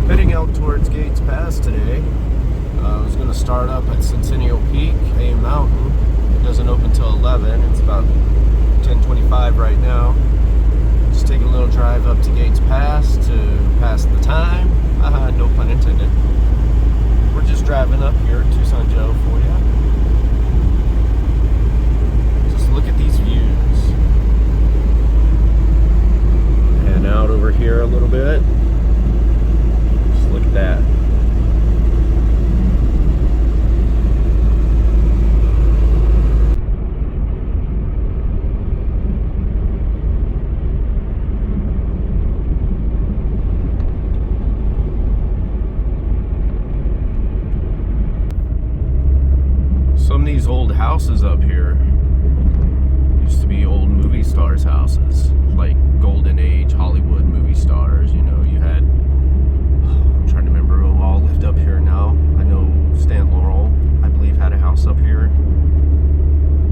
Heading out towards Gates Pass today. I was going to start up at Centennial Peak, a mountain. It doesn't open till 11. It's about 10:25 right now. Just taking a little drive up to Gates Pass to pass the time. No pun intended. We're just driving up here at Tucson Joe for you. Just look at these views. And out over here a little bit. Just look at that. Some of these old houses up here used to be old movie stars' houses, like golden age Hollywood movie stars. You know, you had, I'm trying to remember who all lived up here now. I know Stan Laurel, I believe, had a house up here.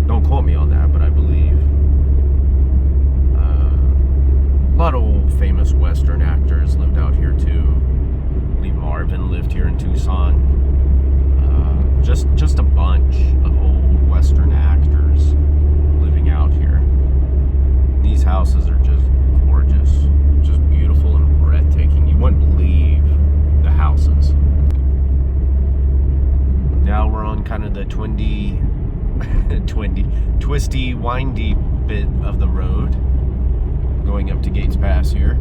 Don't quote me on that, but I believe. A lot of old famous Western actors lived out here too. Lee Marvin lived here in Tucson. Just a bunch of old Western actors living out here. These houses are just gorgeous, just beautiful and breathtaking. You wouldn't leave the houses. Now we're on kind of the twisty, windy bit of the road, going up to Gates Pass here.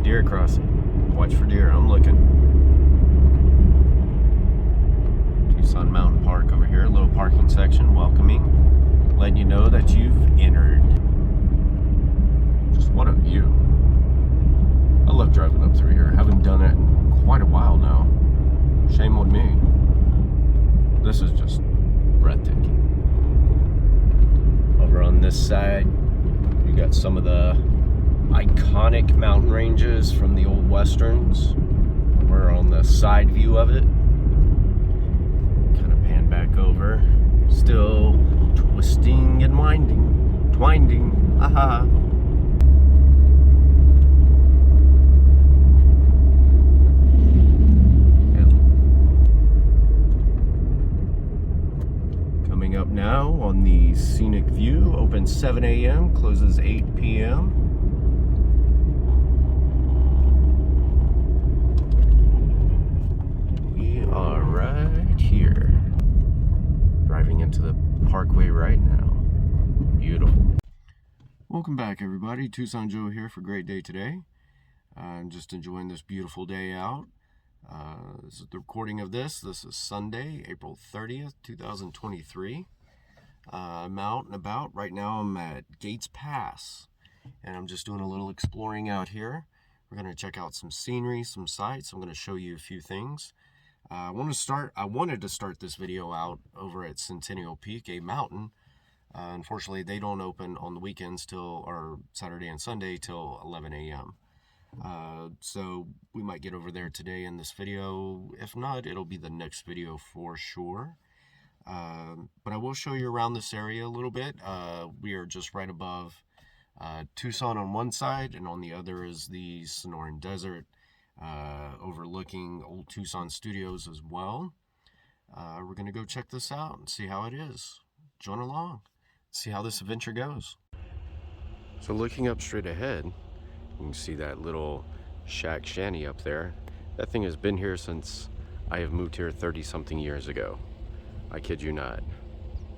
Deer crossing. Watch for deer. I'm looking. Tucson Mountain Park over here. A little parking section. Welcoming. Letting you know that you've entered. Just what a view. I love driving up through here. Haven't done it in quite a while now. Shame on me. This is just breathtaking. Over on this side, you got some of the iconic mountain ranges from the old westerns. We're on the side view of it. Kind of pan back over. Still twisting and winding. Twinding. Aha. Coming up now on the Scenic View. Opens 7 a.m. Closes 8 p.m. Are right here, driving into the parkway right now. Beautiful. Welcome back, everybody. Tucson Joe here for Great Day Today. I'm just enjoying this beautiful day out. This is the recording of this. This is Sunday, April 30th, 2023. I'm out and about. Right now I'm at Gates Pass, and I'm just doing a little exploring out here. We're going to check out some scenery, some sights. I'm going to show you a few things. I wanted to start this video out over at Centennial Peak, a mountain. Unfortunately, they don't open on the weekends or Saturday and Sunday till 11 a.m. So we might get over there today in this video. If not, it'll be the next video for sure. But I will show you around this area a little bit. We are just right above Tucson on one side, and on the other is the Sonoran Desert. Overlooking Old Tucson Studios as well. We're going to go check this out and see how it is. Join along. See how this adventure goes. So looking up straight ahead, you can see that little shack shanty up there. That thing has been here since I have moved here 30-something years ago. I kid you not.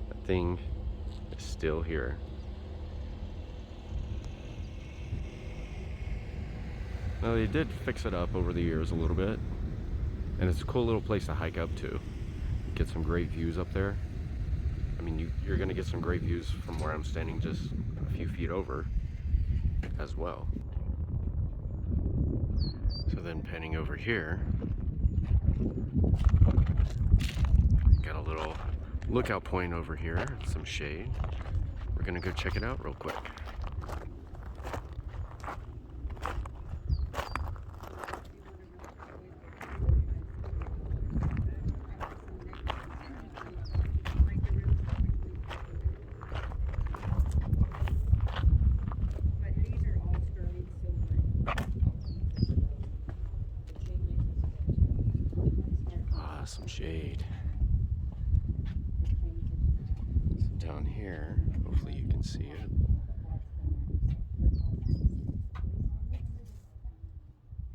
That thing is still here. Now, they did fix it up over the years a little bit, and it's a cool little place to hike up to. Get some great views up there. I mean, you're going to get some great views from where I'm standing just a few feet over as well. So then panning over here, got a little lookout point over here, some shade. We're going to go check it out real quick. shade. So down here, hopefully you can see it.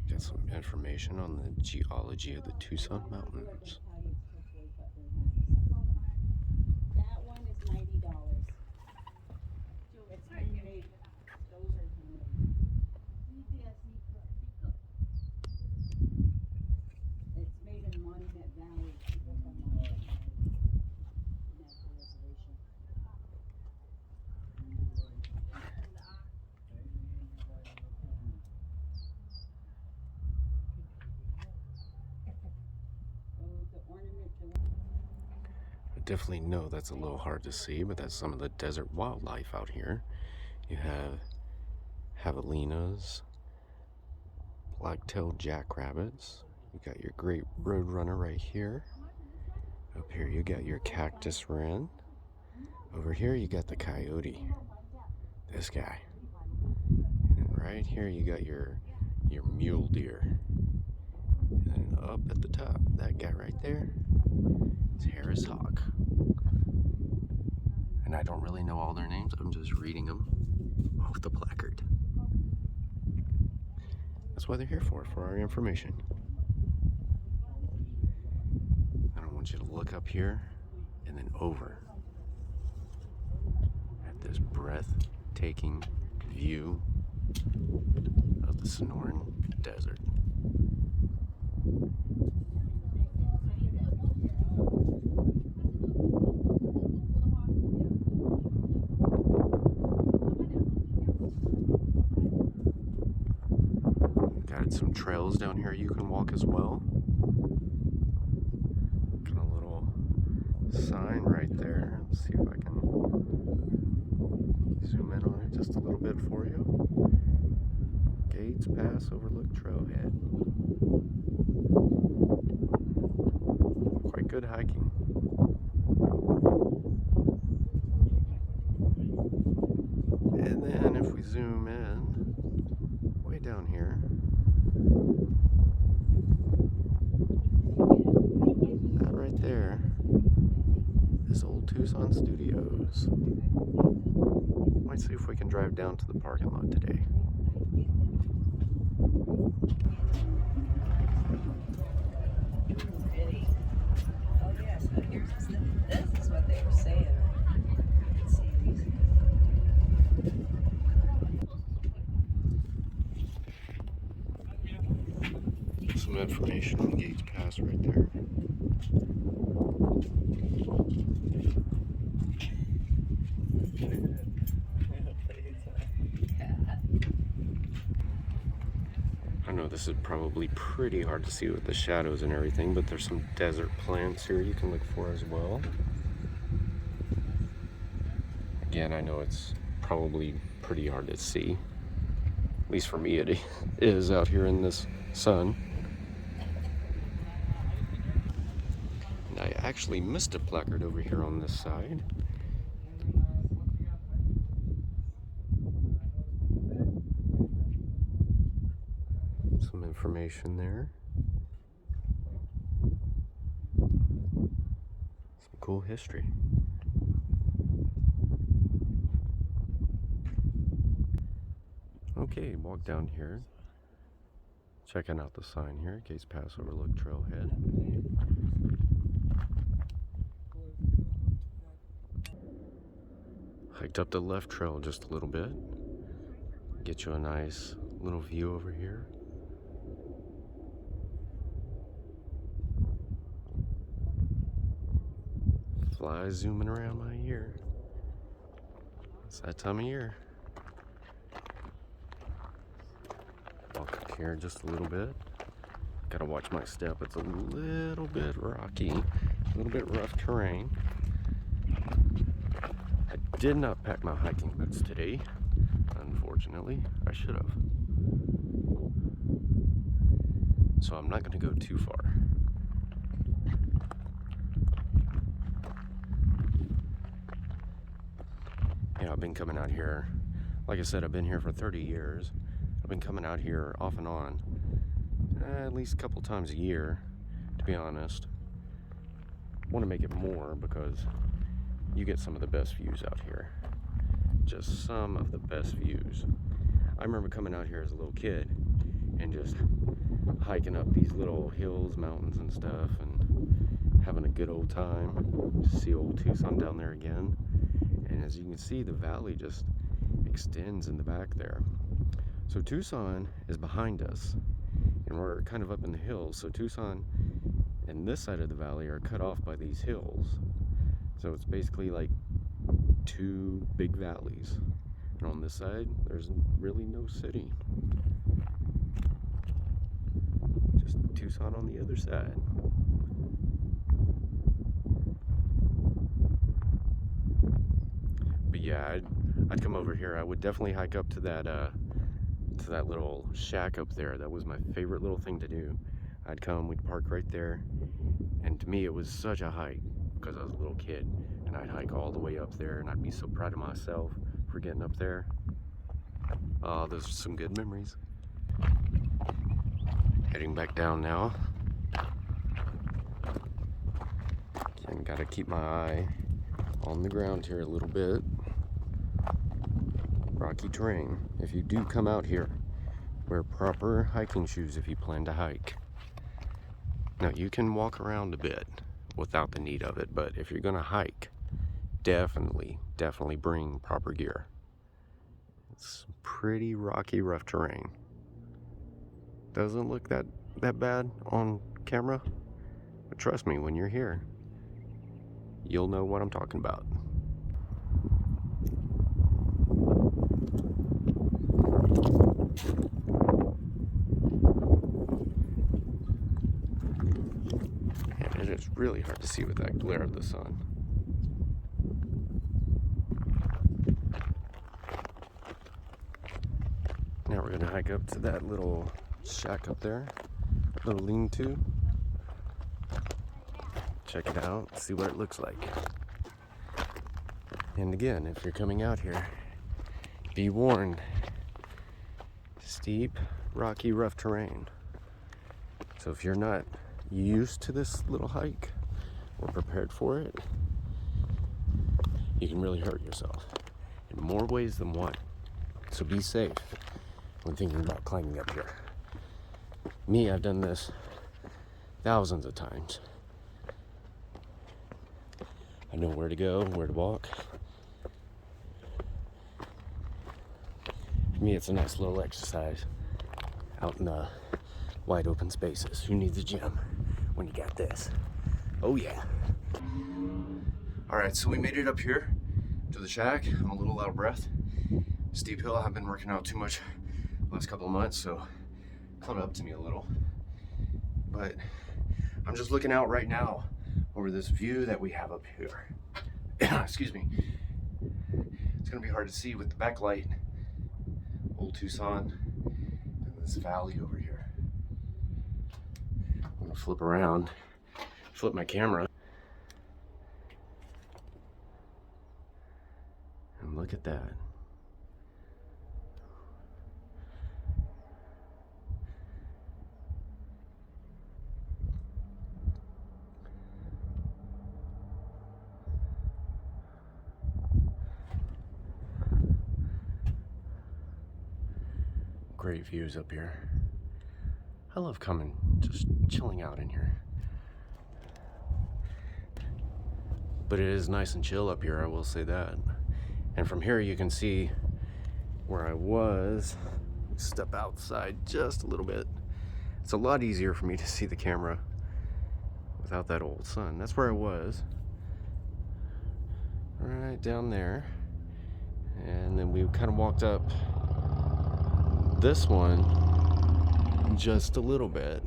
Got some information on the geology of the Tucson Mountains. That one is $90. It's handmade. Those are handmade. It's made in Monument Valley. People from Monument Valley. Natural reservation. I definitely know that's a little hard to see, but that's some of the desert wildlife out here. You have javelinas, black-tailed jackrabbits. You got your great roadrunner right here. Up here you got your cactus wren. Over here you got the coyote, this guy. And right here you got your mule deer. And up at the top, that guy right there is Harris hawk. And I don't really know all their names, I'm just reading them off the placard. That's why they're here for our information. I don't want you to look up here and then over at this breathtaking view of the Sonoran Desert. Got some trails down here you can walk as well. Got a little sign right there. Let's see if I can zoom in on it just a little bit for you. Gates Pass, Overlook, Trailhead. Quite good hiking. And then if we zoom in, way down here, that right there is Old Tucson Studios. Might see if we can drive down to the parking lot today. Oh yes, this is what they were saying. Some information on Gates Pass right there. I know this is probably pretty hard to see with the shadows and everything, but there's some desert plants here you can look for as well. Again, I know it's probably pretty hard to see. At least for me it is out here in this sun. And I actually missed a placard over here on this side. Some information there. Some cool history. Okay, walk down here. Checking out the sign here, Gates Pass, Overlook, Trailhead. Hiked up the left trail just a little bit. Get you a nice little view over here. Flies zooming around my ear. It's that time of year. Walk up here just a little bit. Gotta watch my step. It's a little bit rocky, a little bit rough terrain. I did not pack my hiking boots today, unfortunately. I should have. So I'm not gonna go too far. Yeah, I've been coming out here. Like I said, I've been here for 30 years. I've been coming out here off and on, at least a couple times a year, to be honest. want to make it more because you get some of the best views out here. Just some of the best views. I remember coming out here as a little kid and just hiking up these little hills, mountains and stuff, and having a good old time. Just see old Tucson down there again. And as you can see, the valley just extends in the back there. So Tucson is behind us, and we're kind of up in the hills. So Tucson and this side of the valley are cut off by these hills. So it's basically like two big valleys. And on this side, there's really no city. Just Tucson on the other side. But yeah, I'd come over here. I would definitely hike up to that little shack up there. That was my favorite little thing to do. I'd come, we'd park right there, and to me it was such a hike because I was a little kid, and I'd hike all the way up there, and I'd be so proud of myself for getting up there. Those are some good memories. Heading back down now. Again, gotta keep my eye on the ground here a little bit. Rocky terrain. If you do come out here, wear proper hiking shoes if you plan to hike. Now you can walk around a bit without the need of it, but if you're gonna hike, definitely bring proper gear. It's pretty rocky, rough terrain. Doesn't look that bad on camera, but trust me, when you're here, you'll know what I'm talking about. And it is really hard to see with that glare of the sun. Now we're gonna hike up to that little shack up there, little lean-to. Check it out, see what it looks like. And again, if you're coming out here, be warned. Steep, rocky, rough terrain. So if you're not used to this little hike or prepared for it, you can really hurt yourself in more ways than one. So be safe when thinking about climbing up here. Me, I've done this thousands of times. I know where to go, where to walk. For me, it's a nice little exercise out in the wide open spaces. Who needs a gym when you got this? Oh yeah. All right, so we made it up here to the shack. I'm a little out of breath. Steep hill. I've been working out too much the last couple of months, so caught up to me a little. But I'm just looking out right now over this view that we have up here. Excuse me. It's gonna be hard to see with the backlight. Old Tucson and this valley over here. I'm gonna flip around, flip my camera, and look at that. Great views up here. I love coming, just chilling out in here. But it is nice and chill up here, I will say that. And from here you can see where I was. Step outside just a little bit. It's a lot easier for me to see the camera without that old sun. That's where I was. Right down there. And then we kind of walked up this one just a little bit,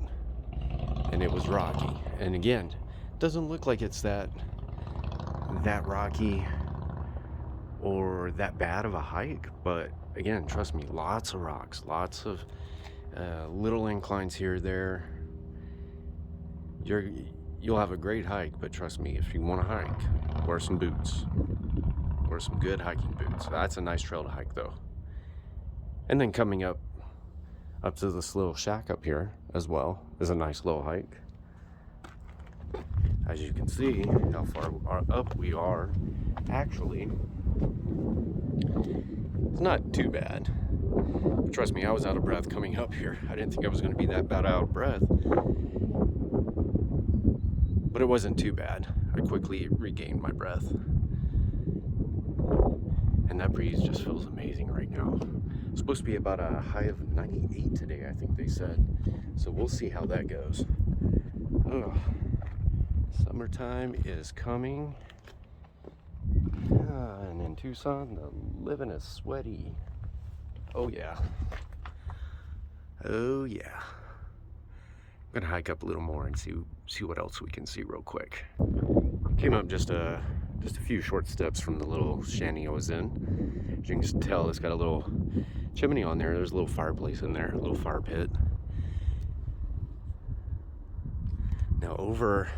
and it was rocky. And again, doesn't look like it's that rocky or that bad of a hike, but again, trust me, lots of rocks, lots of little inclines here, there. You'll have a great hike, but trust me, if you want to hike, wear some boots, wear some good hiking boots. That's a nice trail to hike though. And then coming up to this little shack up here as well is a nice little hike. As you can see how far up we are, actually, it's not too bad. But trust me, I was out of breath coming up here. I didn't think I was going to be that bad out of breath. But it wasn't too bad. I quickly regained my breath. And that breeze just feels amazing right now. It's supposed to be about a high of 98 today, I think they said. So we'll see how that goes. Ugh. Summertime is coming. And in Tucson, the living is sweaty. Oh yeah. Oh yeah. I'm gonna hike up a little more and see what else we can see real quick. Came up just a few short steps from the little shanty I was in. As you can tell, it's got a little chimney on there. There's a little fireplace in there, a little fire pit. Now over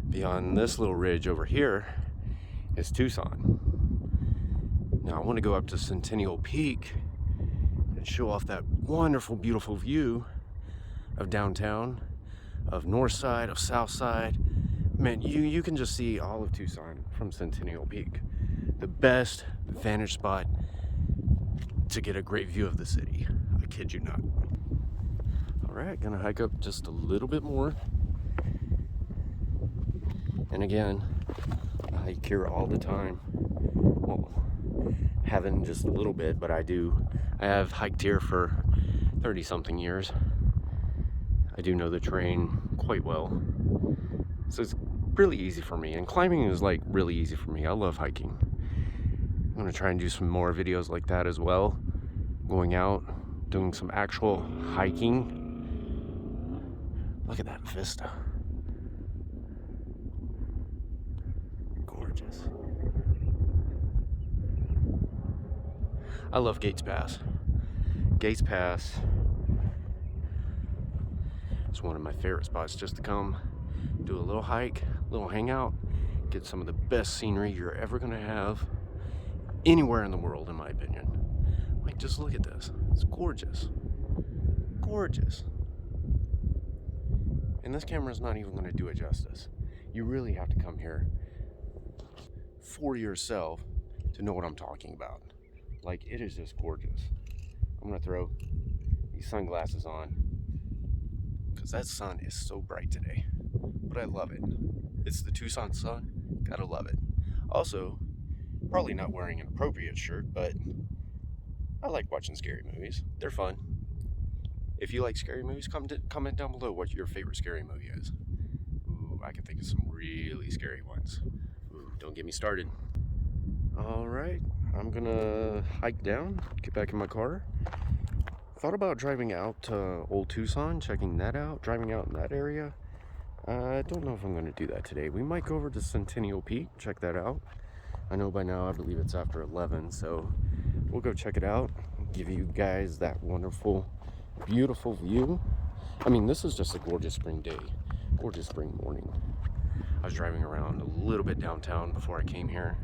beyond this little ridge over here is Tucson. Now I want to go up to Centennial Peak and show off that wonderful, beautiful view of downtown, of north side, of south side. Man, you can just see all of Tucson from Centennial Peak. The best vantage spot to get a great view of the city. I kid you not. All right, gonna hike up just a little bit more. And again, I hike here all the time. Well, haven't just a little bit, but I have hiked here for 30 something years. I do know the terrain quite well. So it's really easy for me, and climbing is like really easy for me. I love hiking. I'm gonna try and do some more videos like that as well. Going out, doing some actual hiking. Look at that vista. Gorgeous. I love Gates Pass. Gates Pass is one of my favorite spots just to come do a little hike, a little hangout, get some of the best scenery you're ever gonna have anywhere in the world, in my opinion. Like, just look at this. It's gorgeous. Gorgeous. And this camera's not even gonna do it justice. You really have to come here for yourself to know what I'm talking about. Like, it is just gorgeous. I'm gonna throw these sunglasses on because that sun is so bright today. But I love it. It's the Tucson sun. Gotta love it. Also, probably not wearing an appropriate shirt, but I like watching scary movies. They're fun. If you like scary movies, comment down below what your favorite scary movie is. Ooh, I can think of some really scary ones. Ooh, don't get me started. All right, I'm gonna hike down, get back in my car. Thought about driving out to Old Tucson, checking that out, driving out in that area. I don't know if I'm gonna do that today. We might go over to Centennial Peak, check that out. I know by now, I believe it's after 11, so we'll go check it out, give you guys that wonderful, beautiful view. I mean, this is just a gorgeous spring day, gorgeous spring morning. I was driving around a little bit downtown before I came here.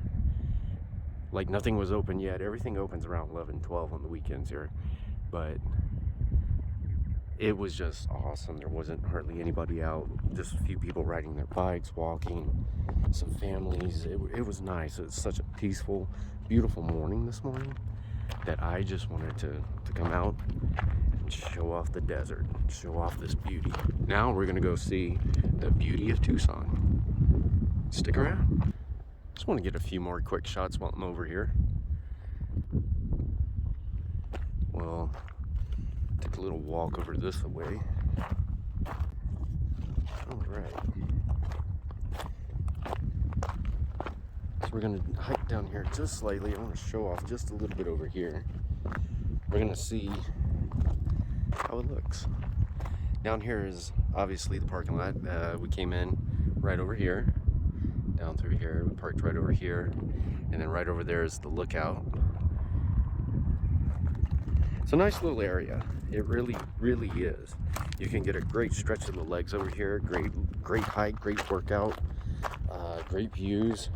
Like, nothing was open yet. Everything opens around 11, 12 on the weekends here. But it was just awesome. There wasn't hardly anybody out. Just a few people riding their bikes, walking, some families. It was nice. It was such a peaceful, beautiful morning this morning that I just wanted to come out and show off the desert, show off this beauty. Now we're gonna go see the beauty of Tucson. Stick around. Just want to get a few more quick shots while I'm over here. Well, take a little walk over this way. All right. So we're gonna hike down here just slightly. I want to show off just a little bit over here. We're gonna see how it looks. Down here is obviously the parking lot. We came in right over here, down through here. We parked right over here, and then right over there is the lookout. It's a nice little area. It really, really is. You can get a great stretch of the legs over here. Great hike, great workout, great views.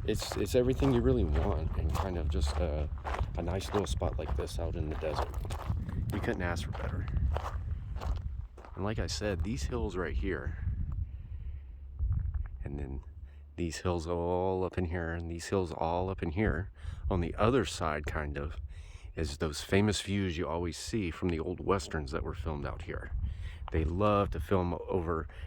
It's everything you really want, and kind of just a nice little spot like this out in the desert. You couldn't ask for better. And like I said, these hills right here, and then these hills all up in here, and these hills all up in here. On the other side, kind of, is those famous views you always see from the old westerns that were filmed out here. They love to film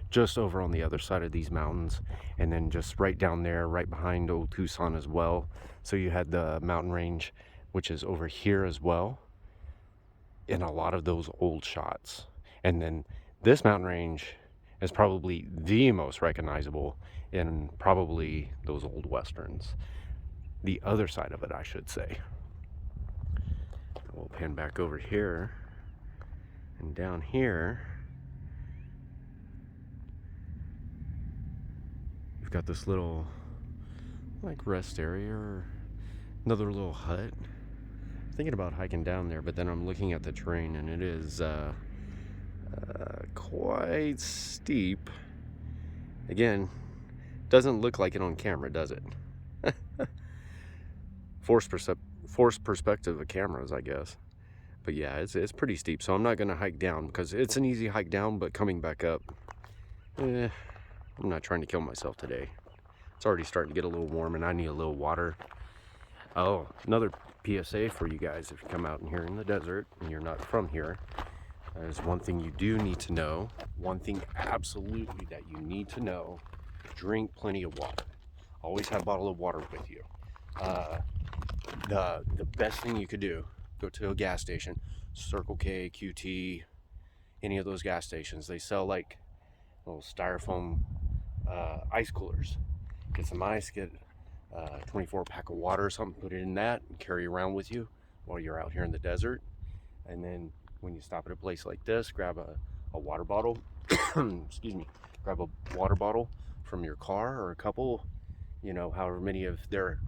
just over on the other side of these mountains, and then just right down there, right behind Old Tucson as well. So you had the mountain range, which is over here as well, in a lot of those old shots. And then this mountain range is probably the most recognizable in probably those old westerns. The other side of it, I should say. We'll pan back over here, and down here we've got this little like rest area or another little hut. Thinking about hiking down there, but then I'm looking at the terrain and it is quite steep. Again, doesn't look like it on camera, does it? Forced perspective of cameras, I guess. But yeah, it's pretty steep, so I'm not gonna hike down because it's an easy hike down, but coming back up, I'm not trying to kill myself today. It's already starting to get a little warm and I need a little water. Oh, another PSA for you guys: if you come out in here in the desert and you're not from here, there's one thing you do need to know. One thing absolutely that you need to know: drink plenty of water. Always have a bottle of water with you. The best thing you could do: go to a gas station, Circle K, QT, any of those gas stations. They sell like little styrofoam ice coolers. Get some ice, get 24 pack of water or something, put it in that and carry around with you while you're out here in the desert. And then when you stop at a place like this, grab a water bottle. Excuse me. Grab a water bottle from your car, or a couple, you know, however many of there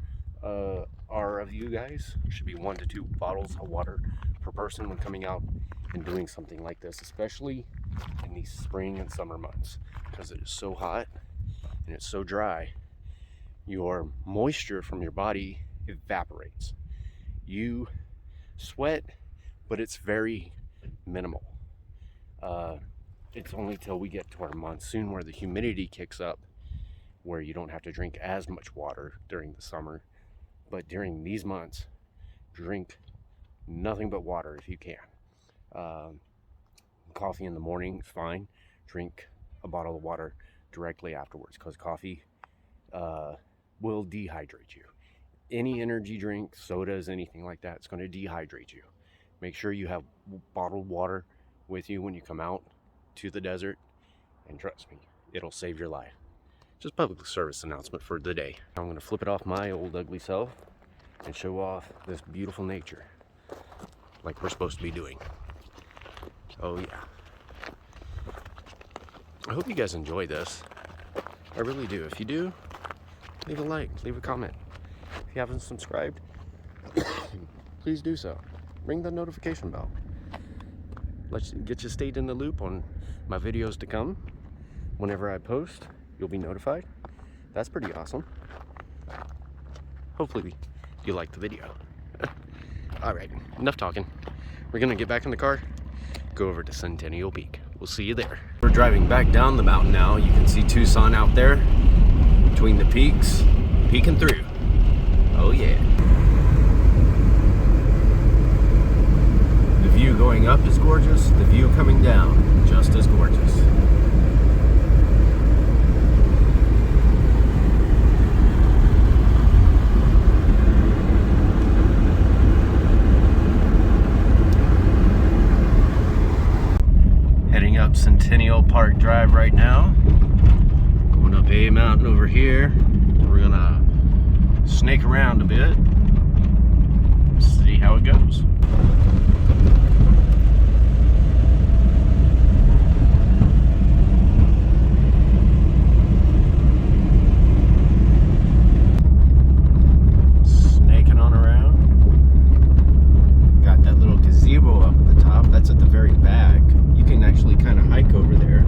are of you guys. There should be 1 to 2 bottles of water per person when coming out and doing something like this, especially in these spring and summer months, because it is so hot and it's so dry. Your moisture from your body evaporates. You sweat, but it's very minimal. It's only till we get to our monsoon where the humidity kicks up, where you don't have to drink as much water during the summer. But during these months, drink nothing but water if you can. Coffee in the morning is fine. Drink a bottle of water directly afterwards, because coffee will dehydrate you. Any energy drink, sodas, anything like that, it's going to dehydrate you. Make sure you have bottled water with you when you come out to the desert, and trust me, it'll save your life. Just public service announcement for the day. I'm going to flip it off my old ugly self and show off this beautiful nature like we're supposed to be doing. Oh yeah. I hope you guys enjoy this. I really do. If you do, leave a like, leave a comment. If you haven't subscribed, please do so. Ring the notification bell. Let's get you stayed in the loop on my videos to come. Whenever I post, you'll be notified. That's pretty awesome. Hopefully you liked the video. All right, enough talking. We're gonna get back in the car, go over to Centennial Peak. We'll see you there. We're driving back down the mountain now. You can see Tucson out there between the peaks, peeking through. Oh yeah. The view going up is gorgeous. The view coming down, just as gorgeous. Heading up Centennial Park Drive right now. Going up a mountain over here. We're gonna snake around a bit, see how it goes. Snaking on around. Got that little gazebo up at the top. That's at the very back. You can actually kind of hike over there.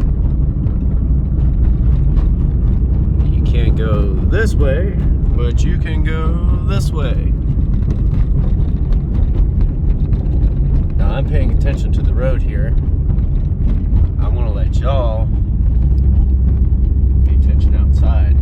You can't go this way, but you can go this way. Now I'm paying attention to the road here. I want to let y'all pay attention outside.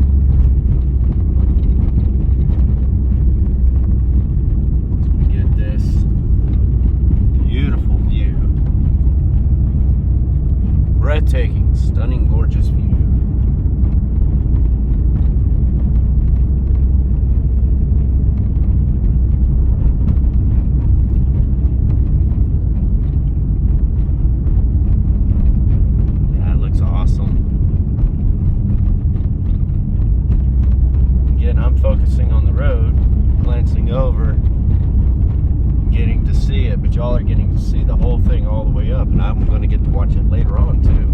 it, but y'all are getting to see the whole thing all the way up, and I'm going to get to watch it later on too.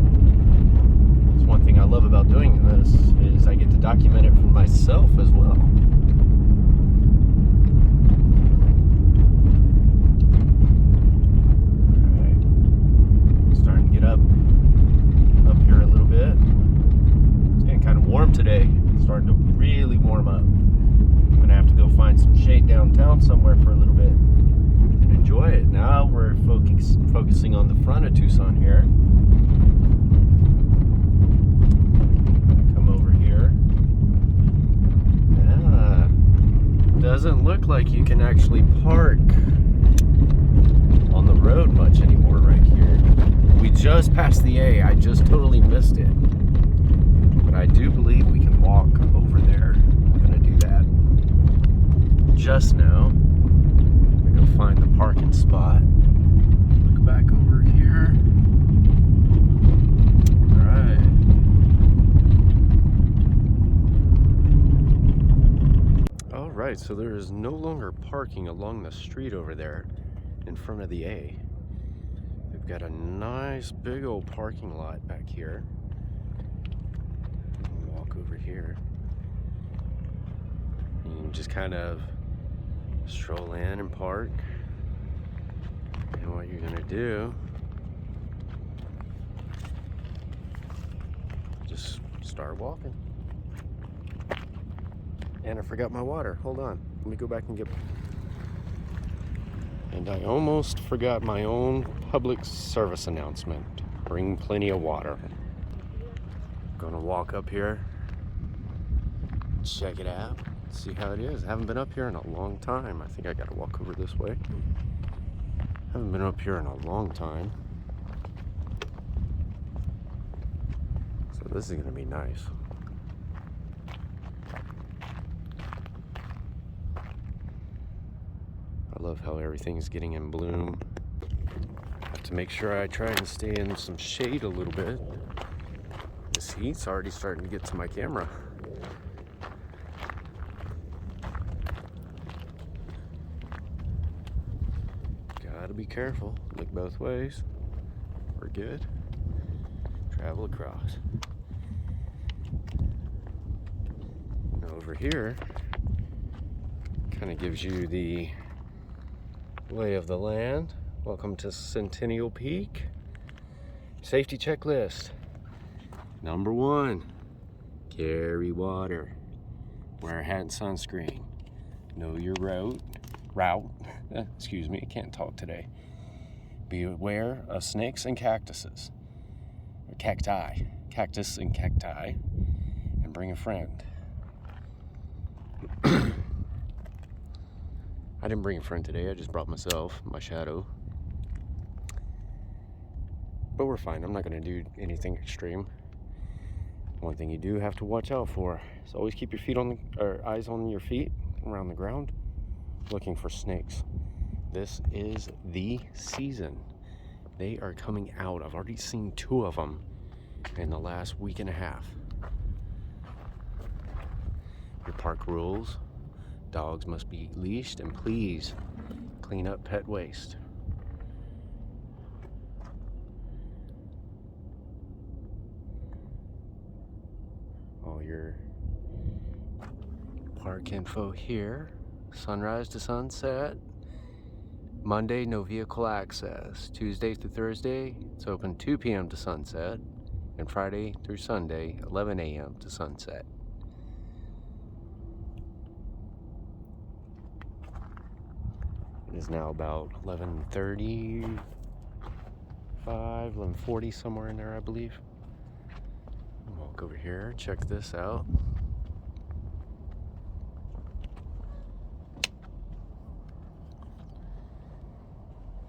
It's one thing I love about doing this is I get to document it for myself as well. Up here a little bit. It's getting kind of warm today. It's starting to really warm up. I'm gonna have to go find some shade downtown somewhere for a little bit and enjoy it. Now we're focusing on the front of Tucson here. Come over here. Yeah, doesn't look like you can actually park on the road much anymore right here. We just passed the A. I just totally missed it. But I do believe we can walk over there. I'm gonna do that just now. I'm gonna go find the parking spot. Look back over here. All right, so there is no longer parking along the street over there in front of the A. We've got a nice big old parking lot back here. Walk over here. You can just kind of stroll in and park. And what you're gonna do, just start walking. And I forgot my water. Hold on. Let me go back and get. And I almost forgot my own public service announcement. Bring plenty of water. Gonna walk up here, check it out, see how it is. I haven't been up here in a long time. I think I gotta walk over this way. Haven't been up here in a long time. So this is gonna be nice. I love how everything's getting in bloom. Have to make sure I try and stay in some shade a little bit. This heat's already starting to get to my camera. Gotta be careful. Look both ways. We're good. Travel across. Now over here, kind of gives you the lay of the land. Welcome to Centennial Peak. Safety checklist. Number 1, carry water. Wear a hat and sunscreen. Know your route. Excuse me, I can't talk today. Be aware of snakes and cactuses. Or cacti. Cactus and cacti. And bring a friend. I didn't bring a friend today, I just brought myself, my shadow. But we're fine, I'm not gonna do anything extreme. One thing you do have to watch out for is always keep your feet on eyes on your feet around the ground, looking for snakes. This is the season. They are coming out. I've already seen 2 of them in the last week and a half. Your park rules. Dogs must be leashed, and please clean up pet waste. All your park info here. Sunrise to sunset. Monday, no vehicle access. Tuesday through Thursday, it's open 2 p.m. to sunset. And Friday through Sunday, 11 a.m. to sunset. It is now about 11:35, 11:40, somewhere in there, I believe. Walk over here, check this out.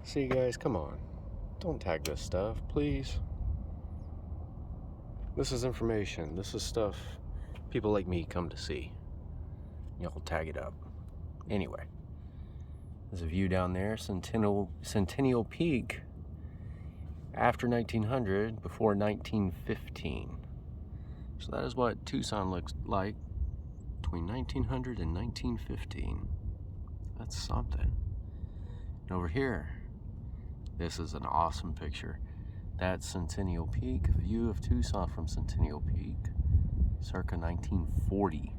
See, guys, come on. Don't tag this stuff, please. This is information. This is stuff people like me come to see. Y'all tag it up. Anyway, there's a view down there, Centennial Peak, after 1900, before 1915. So that is what Tucson looks like between 1900 and 1915. That's something. And over here, This is an awesome picture. That's Centennial Peak, view of Tucson from Centennial Peak, circa 1940.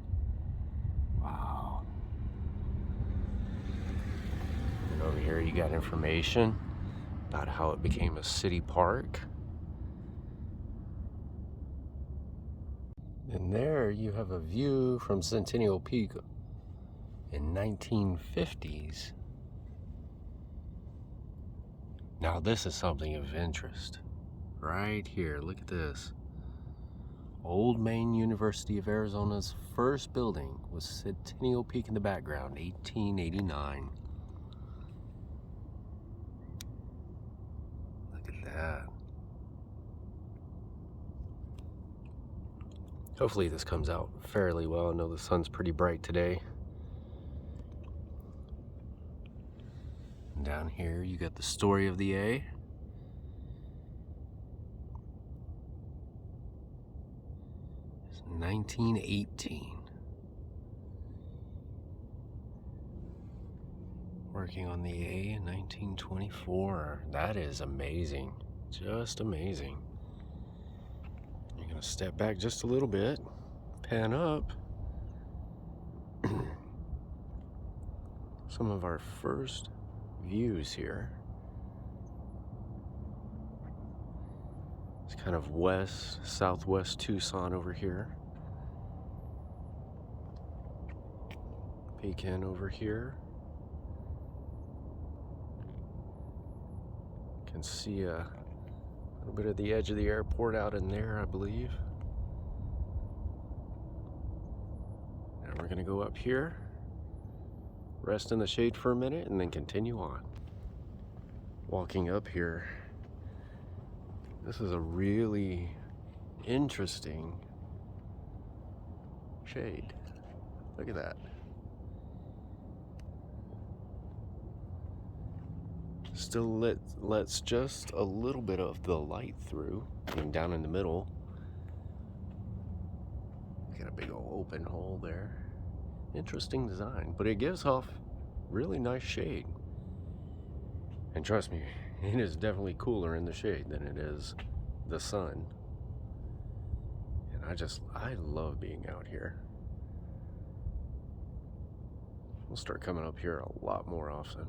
Wow. And over here you got information about how it became a city park. And there you have a view from Centennial Peak in 1950s. Now this is something of interest. Right here, look at this. Old Main University of Arizona's first building was Centennial Peak in the background, 1889. Look at that. Hopefully this comes out fairly well. I know the sun's pretty bright today. And down here you got the story of the A. It's 1918. Working on the A in 1924. That is amazing. Just amazing. You're gonna step back just a little bit, pan up. Some of our first views here. It's kind of southwest Tucson over here. Peek in over here. Can see a little bit of the edge of the airport out in there, I believe. Now we're gonna go up here, rest in the shade for a minute, and then continue on. Walking up here, this is a really interesting shade. Look at that. Still lets just a little bit of the light through. And down in the middle, got a big old open hole there. Interesting design, but it gives off really nice shade. And trust me, it is definitely cooler in the shade than it is the sun. And I love being out here. We'll start coming up here a lot more often.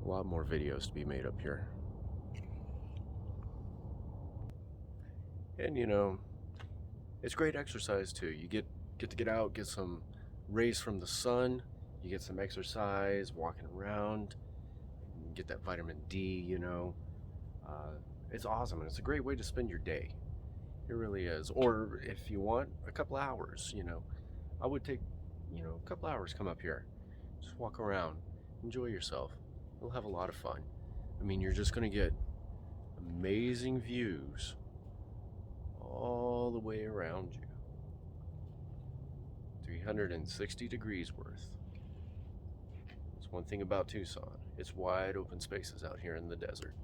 A lot more videos to be made up here. And you know, it's great exercise too. You get to get out, get some rays from the sun, you get some exercise, walking around, you get that vitamin D, you know. It's awesome, and it's a great way to spend your day. It really is. Or if you want a couple hours, you know, I would take, you know, a couple hours, come up here, just walk around, enjoy yourself. You'll have a lot of fun. I mean, you're just gonna get amazing views all the way around you. 360 degrees worth. That's one thing about Tucson. It's wide open spaces out here in the desert.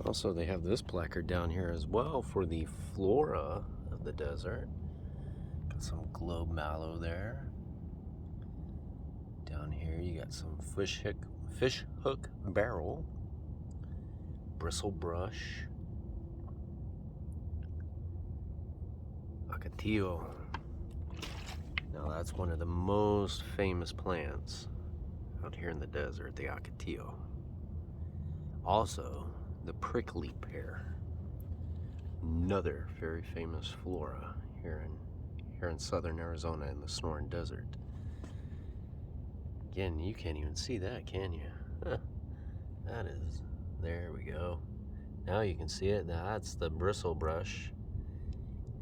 Also, they have this placard down here as well for the Flora of the desert. Got some globe mallow there. Down here you got some fish hook barrel, bristle brush, ocotillo. Now that's one of the most famous plants out here in the desert, the ocotillo. Also, the prickly pear, another very famous flora here in southern Arizona in the Sonoran Desert. Again, you can't even see that, can you? That is, there we go. Now you can see it. That's the bristle brush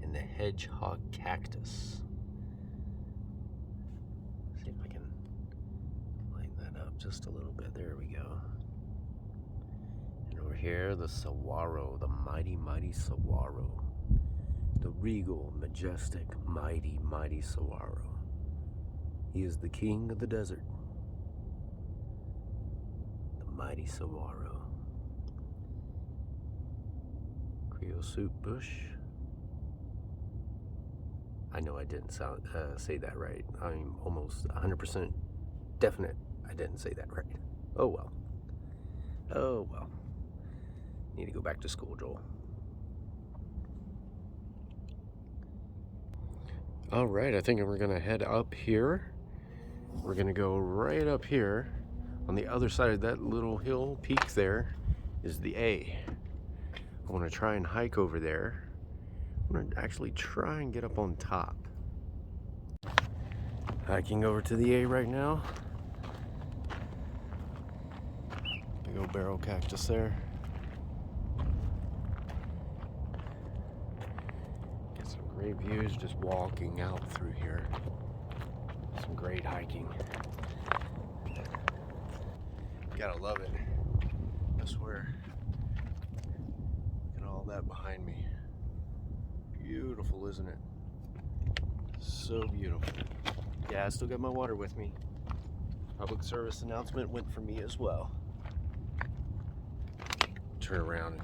and the hedgehog cactus. See if I can lighten that up just a little bit. There we go. And over here, the saguaro, the mighty, mighty saguaro. The regal, majestic, mighty, mighty saguaro. He is the king of the desert. The mighty saguaro. Creosote bush. I know I didn't say that right. I'm almost 100% definite I didn't say that right. Oh well. Oh well. Need to go back to school, Joel. All right, I think we're gonna head up here. We're gonna go right up here. On the other side of that little hill peak there is the A. I wanna try and hike over there. I'm gonna actually try and get up on top. Hiking over to the A right now. Big old barrel cactus there. Get some great views just walking out through here. Some great hiking. Gotta love it. I swear. Look at all that behind me. Beautiful, isn't it? So beautiful. Yeah, I still got my water with me. Public service announcement went for me as well. Turn around.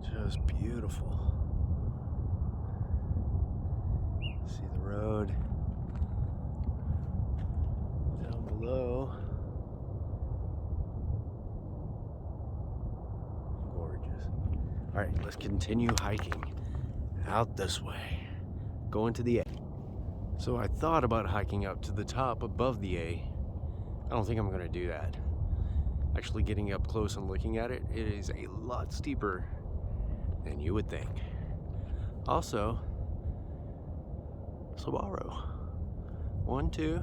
Just beautiful. See the road down below. Gorgeous. All right, let's continue hiking out this way. Going to the A. So I thought about hiking up to the top above the A. I don't think I'm gonna do that. Actually getting up close and looking at it, it is a lot steeper than you would think. Also, Saguaro. 1, 2,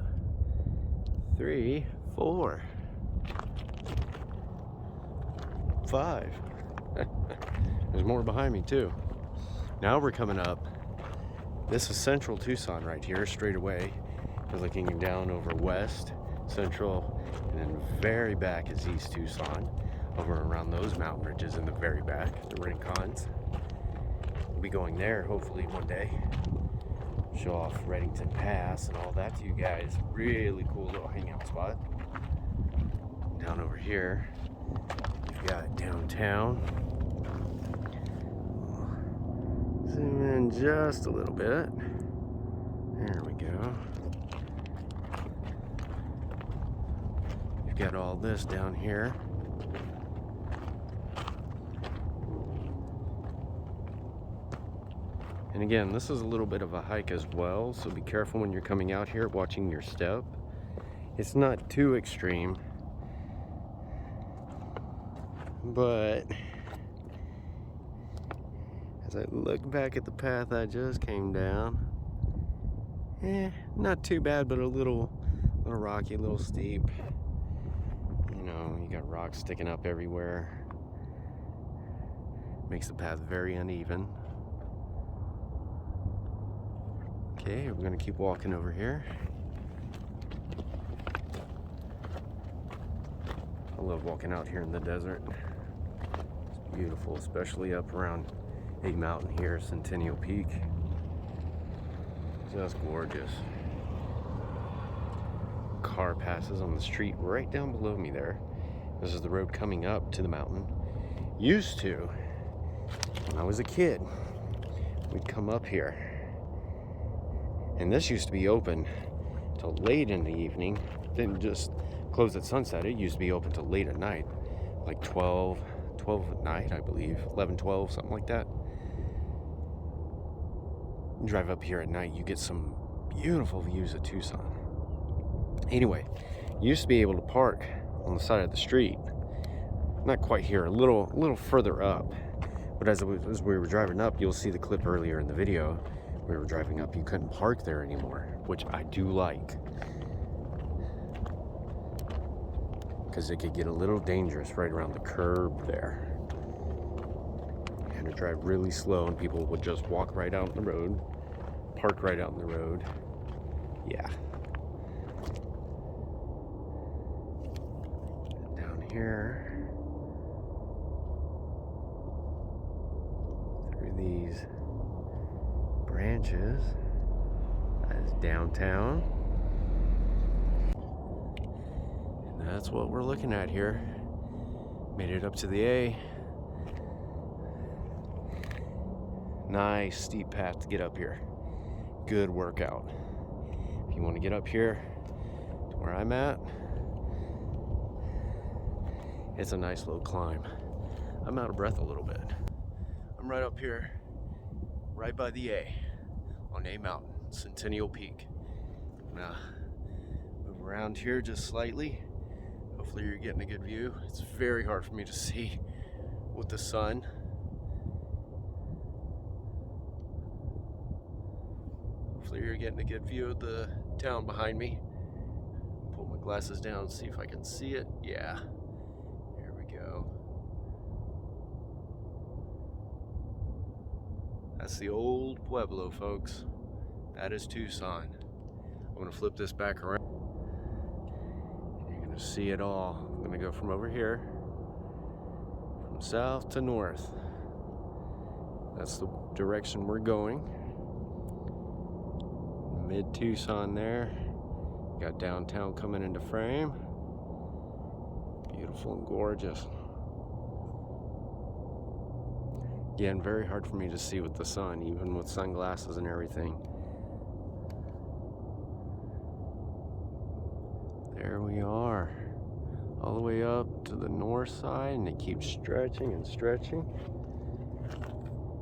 3, 4, 5. There's more behind me too. Now we're coming up. This is central Tucson right here, straight away. We're looking down over west, central, and then very back is east Tucson, over around those mountain ridges in the very back, the rincons. We'll be going there hopefully one day. Show off Reddington Pass and all that to you guys. Really cool little hangout spot. Down over here, we've got downtown. Zoom in just a little bit. There we go. We've got all this down here. And again, this is a little bit of a hike as well, so be careful when you're coming out here watching your step. It's not too extreme, but as I look back at the path I just came down, not too bad, but a little rocky, a little steep. You know, you got rocks sticking up everywhere. Makes the path very uneven. Okay, we're gonna keep walking over here. I love walking out here in the desert. It's beautiful, especially up around a mountain here, Centennial Peak. Just gorgeous. Car passes on the street right down below me there. This is the road coming up to the mountain. Used to, when I was a kid, we'd come up here. And this used to be open till late in the evening. Didn't just close at sunset. It used to be open till late at night. Like 12 at night, I believe. 11, 12, something like that. You drive up here at night, you get some beautiful views of Tucson. Anyway, you used to be able to park on the side of the street. Not quite here, a little further up. But as we were driving up, you'll see the clip earlier in the video. We were driving up, you couldn't park there anymore, which I do like. Because it could get a little dangerous right around the curb there. You had to drive really slow and people would just walk right out in the road, park right out in the road. Yeah. And down here, through these branches, that is downtown. And that's what we're looking at here. Made it up to the A. Nice steep path to get up here. Good workout. If you want to get up here to where I'm at, It's a nice little climb. I'm out of breath a little bit. I'm right up here, right by the A, on A Mountain, Centennial Peak. Now, move around here just slightly. Hopefully you're getting a good view. It's very hard for me to see with the sun. Hopefully you're getting a good view of the town behind me. Pull my glasses down, see if I can see it. Yeah, there we go. That's the old Pueblo, folks. That is Tucson. I'm gonna flip this back around. You're gonna see it all. I'm gonna go from over here, from south to north. That's the direction we're going. Mid-Tucson there. Got downtown coming into frame. Beautiful and gorgeous. Again, very hard for me to see with the sun, even with sunglasses and everything. There we are. All the way up to the north side, and it keeps stretching and stretching.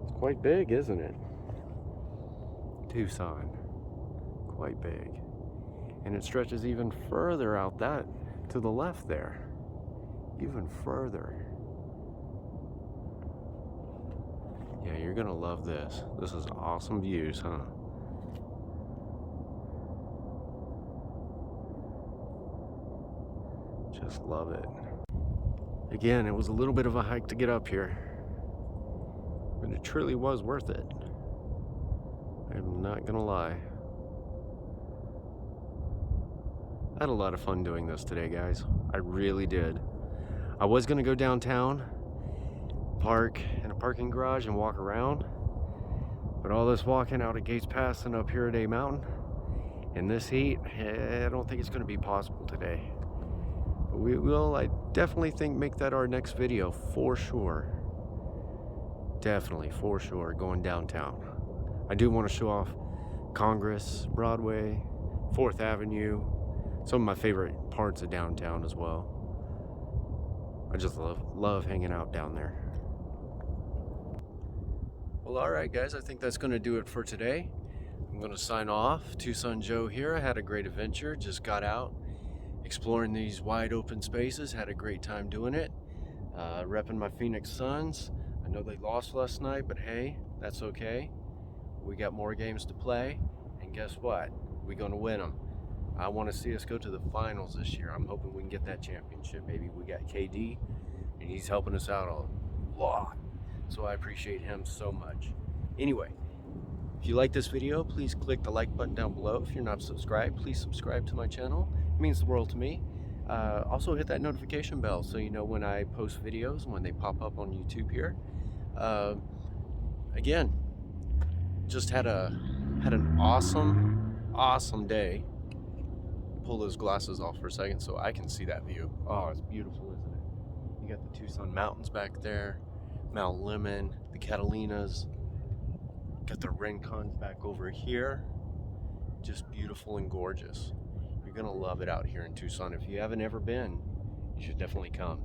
It's quite big, isn't it? Tucson. Quite big. And it stretches even further out that to the left there. Even further. Yeah, you're gonna love this. This is awesome views, huh? Just love it. Again, it was a little bit of a hike to get up here, but it truly was worth it. I'm not gonna lie. I had a lot of fun doing this today, guys. I really did. I was gonna go downtown, park in a parking garage and walk around, but all this walking out of Gates Pass and up here at A Mountain in this heat, I don't think it's gonna be possible today. But we will, I definitely think, make that our next video for sure. Definitely, for sure, going downtown. I do want to show off Congress, Broadway, 4th Avenue, some of my favorite parts of downtown as well. I just love hanging out down there. Well, alright guys, I think that's going to do it for today. I'm going to sign off. Tucson Joe here. I had a great adventure, just got out, exploring these wide open spaces, had a great time doing it. Repping my Phoenix Suns. I know they lost last night, but hey, that's okay. We got more games to play, and guess what? We're going to win them. I want to see us go to the finals this year. I'm hoping we can get that championship. Maybe we got KD, and he's helping us out a lot. So I appreciate him so much. Anyway, if you like this video, please click the like button down below. If you're not subscribed, please subscribe to my channel. It means the world to me. Also hit that notification bell so you know when I post videos, when they pop up on YouTube here. Again, just had an awesome day. Pull those glasses off for a second so I can see that view. Oh, it's beautiful, isn't it? You got the Tucson Mountains back there, Mount Lemmon, the Catalinas, got the Rincons back over here. Just beautiful and gorgeous. You're gonna love it out here in Tucson. If you haven't ever been, you should definitely come.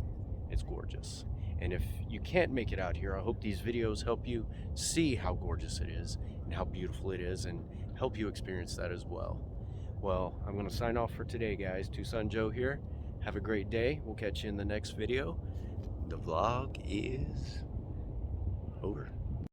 It's gorgeous. And if you can't make it out here, I hope these videos help you see how gorgeous it is and how beautiful it is, and help you experience that as well. Well, I'm going to sign off for today, guys. Tucson Joe here. Have a great day. We'll catch you in the next video. The vlog is over.